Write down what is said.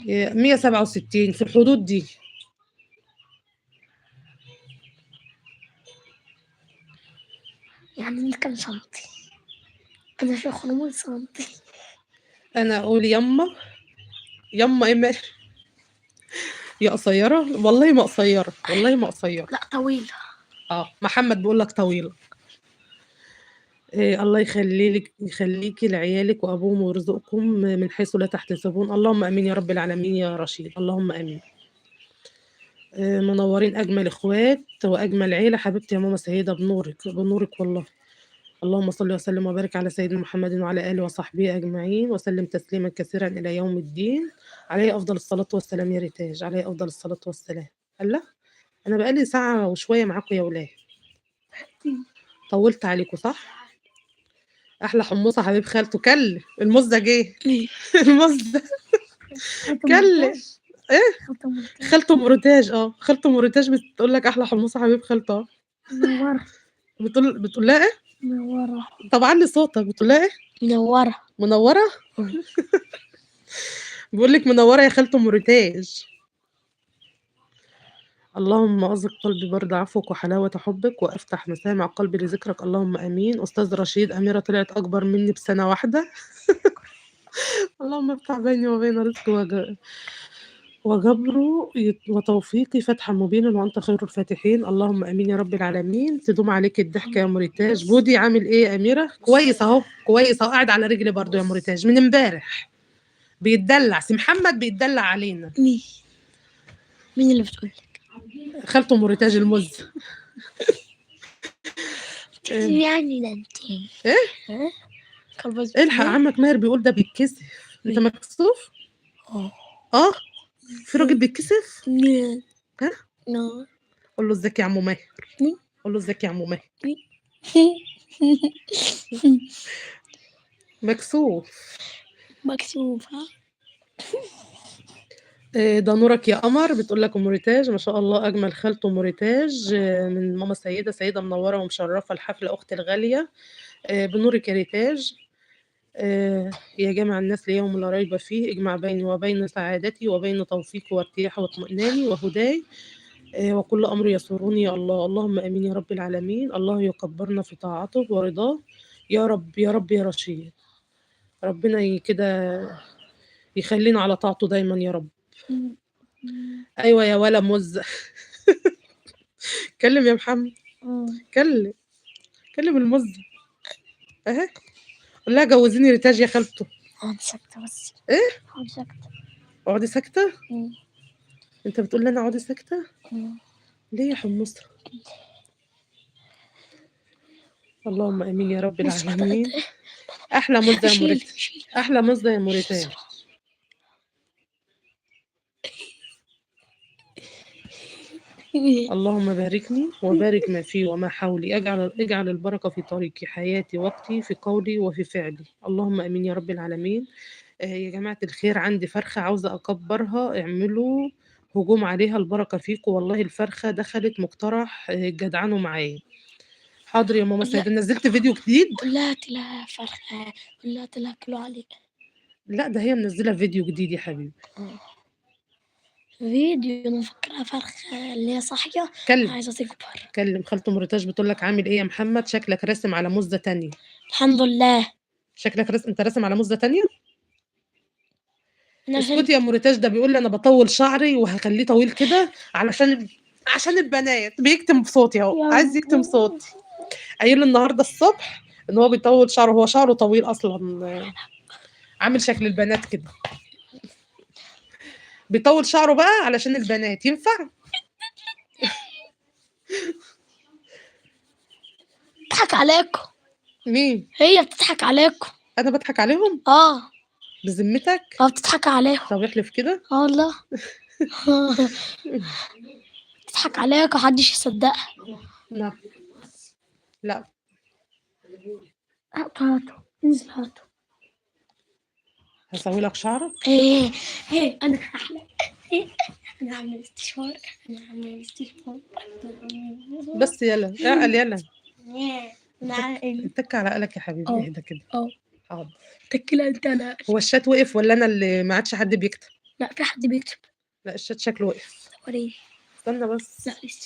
167 في الحدود دي. يعني انت كام سنتي؟ انا في 500 سنتي. انا اقول يما ايه يا قصيره؟ والله ما قصيره، والله ما قصيره. لا طويلة. محمد بيقول لك طويله. الله يخليكي لعيالك وابوهم ويرزقكم من حيث لا تحتسبون. اللهم امين يا رب العالمين يا رشيد، اللهم امين. منورين اجمل اخوات واجمل عيله حبيبتي يا ماما سيده، بنورك والله. اللهم صل وسلم وبارك على سيدنا محمد وعلى اله وصحبه اجمعين وسلم تسليما كثيرا الى يوم الدين. عليه افضل الصلاه والسلام يا ريتاج، عليه افضل الصلاه والسلام. الله، انا بقالي ساعه وشويه معاكم يا ولاد. طولت عليكم صح؟ احلى حمصه حبيب خالته كل المزه جه. المزه كل خالته مرتاج. خالته مرتاج بتقول لك احلى حمصه حبيب خالته. منورة. بتقول لها ايه؟ منورة. طبعا لي صوتك. بتقول لها ايه؟ منوره. بيقول لك منوره يا خالته مرتاج. اللهم أزق قلبي برد عفوك وحلاوة حبك وأفتح مسامع قلبي لذكرك، اللهم آمين. أستاذ رشيد، أميرة طلعت أكبر مني بسنة واحدة. اللهم افتح بيني وبين رزقي وجبره وتوفيقي فتحا مبينا وأنت خير الفاتحين، اللهم آمين يا رب العالمين. تدوم عليك الضحكة يا مريتاج. بودي عامل إيه يا أميرة؟ كويس أهو، كويس أهو، قاعد على رجلي برضو يا مريتاج من امبارح. بيتدلع سي محمد، بيتدلع علينا. مين اللي بتقول لك؟ خالته مريتاج المز. يعني ده انت ايه؟ الحق عمك ماهر بيقول ده بيتكسف. انت مكسوف؟ في راجل بيتكسف؟ ها؟ قول له ازيك يا عمو ماهر. قول له ازيك يا عمو ماهر. مكسوف ها؟ ده نورك يا قمر. بتقول لك موريتاج ما شاء الله، اجمل خالته موريتاج من ماما سيده منوره ومشرفه الحفله اختي الغاليه. بنورك يا ريتاج. يا جامع الناس ليوم لا ريب فيه، اجمع بيني وبين سعادتي وبين توفيقي وارتياحي واطمئناني وهداي وكل امر يسرني يا الله. اللهم امين يا رب العالمين. الله يكبرنا في طاعته ورضاه يا رب يا رب يا رشيد. ربنا كده يخلينا على طاعته دايما يا رب. ايوه يا ولا مز. كلم يا محمد. كلم المز اهي. قول لها جوزيني ريتاج يا خالته. اقعدي ساكتة بس. ايه؟ اقعدي ساكتة. اقعدي ساكتة؟ انت بتقول لي انا اقعدي ساكتة؟ ليه يا حمصة؟ اللهم امين يا رب العالمين. احلى مزة يا مريتاج، احلى مزة يا مريتاج. اللهم باركني وبارك ما فيه وما حولي، اجعل البركة في طريقي حياتي وقتي في قولي وفي فعلي، اللهم امين يا رب العالمين. يا جماعة الخير، عندي فرخة عاوزة اكبرها، اعملوا هجوم عليها، البركة فيكم والله. الفرخة دخلت مقترح جدعنوا معايا. حاضر يا ماما سيدة، نزلت فيديو جديد. قولها تلا فرخة، قولها تلا كيلو عليك. لا ده هي منزلة فيديو جديد يا حبيبي. فيديو؟ انا مفكرها فرخة اللي هي صاحية عايزة تكبر. كلم خالته مريتاج بتقول لك عامل ايه يا محمد؟ شكلك راسم على مزة تانية. الحمد لله. شكلك انت راسم على مزة تانية. اسكتي يا مريتاج، ده بيقول لي انا بطول شعري وهخليه طويل كده عشان البنات. بيكتم صوتي اهو، عايز يكتم صوتي. قايل النهارده الصبح ان هو بيطول شعره، هو شعره طويل اصلا، عامل شكل البنات كده. بيطول شعره بقى علشان البنات. ينفع؟ بتضحك عليكم. مين؟ هي بتضحك عليكم. انا بضحك عليهم؟ بذمتك؟ بتضحك عليهم. طب احلف كده. والله. بتضحك عليكم، محدش يصدقها. لا هاتوا انزل هاتوا. هسوي لك شعرك. ايه انا احلى. انا عامل استشوار. بس يلا اعقل يلا. انا اتك على قلك يا حبيبي. اهدى كده. حاضر. تكلها انت انا. هو الشات وقف والّا أنا اللي ما عادش حد بيكتب؟ لا في حد بيكتب. لأ الشات شكله وقف. وريني. استنى بس. لا لسه.